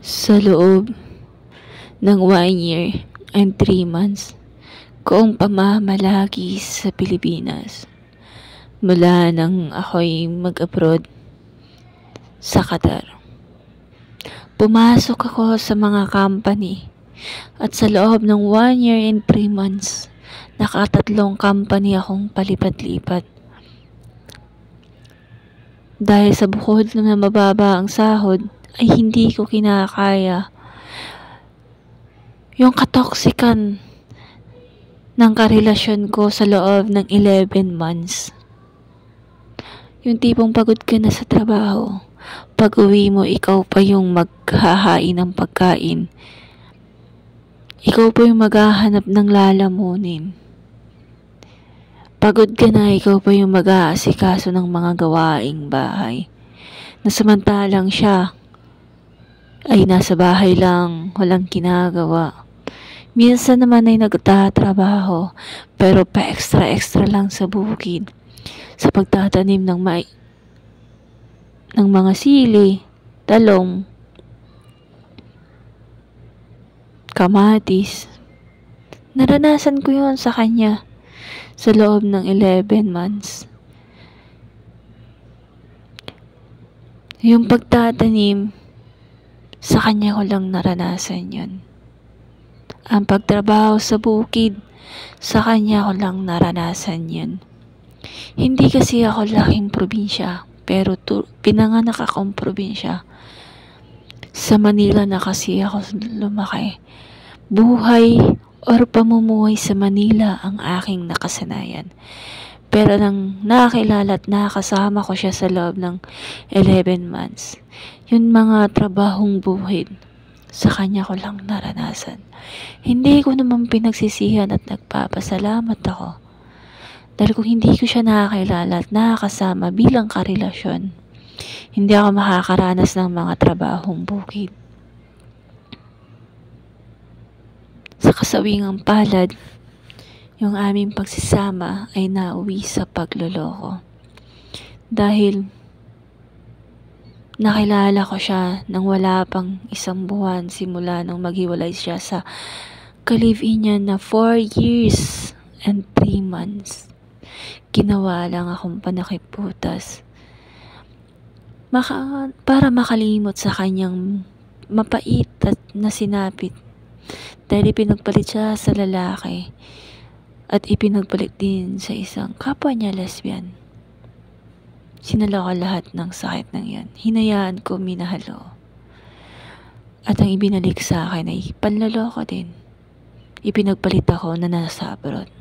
Sa loob ng 1 year and 3 months kong pamamalagi sa Pilipinas, mula nang ako'y mag-abroad sa Qatar. Pumasok ako sa mga company at sa loob ng 1 year and 3 months, nakatatlong company akong palipat-lipat. Dahil sa bukod na mababa ang sahod, ay hindi ko kinakaya yung katoksikan ng karelasyon ko sa loob ng 11 months. Yung tipong pagod ka na sa trabaho, pag uwi mo, ikaw pa yung maghahain ng pagkain. Ikaw pa yung maghahanap ng lalamunin. Pagod ka na, ikaw pa yung mag-aasikaso ng mga gawaing bahay. Na samantalang siya ay nasa bahay lang, walang ginagawa. Minsan naman ay nagtatrabaho, pero pa-extra-extra lang sa bukid. Sa pagtatanim ng mga sili, talong, kamatis. Naranasan ko yun sa kanya sa loob ng 11 months. Yung pagtatanim, sa kanya ko lang naranasan yun. Ang pagtrabaho sa bukid, sa kanya ko lang naranasan yun. Hindi kasi ako laking probinsya, pero pinanganak akong probinsya. Sa Manila na kasi ako lumaki. Buhay or pamumuhay sa Manila ang aking nakasanayan. Pero nang nakakilala at nakasama ko siya sa loob ng 11 months, yun mga trabahong buhid, sa kanya ko lang naranasan. Hindi ko naman pinagsisihan at nagpapasalamat ako. Dahil kung hindi ko siya nakakilala at nakakasama bilang karelasyon, hindi ako makakaranas ng mga trabahong bukid. Sa kasawingang palad, yung aming pagsisama ay nauwi sa pagloloko. Dahil nakilala ko siya nang wala pang 1 buwan simula nang maghiwalay siya sa ka-live-in niya na 4 years and 3 months. Ginawa lang akong panakiputas para makalimot sa kanyang mapait at nasinapit. Dahil ipinagpalit siya sa lalaki at ipinagpalit din sa isang kapwa niya lesbian. Sinala ko lahat ng sakit ng yan. Hinayaan ko, minahalo. At ang ibinalik sa akin ay panloloko din. Ipinagpalit ako na nasa abroad.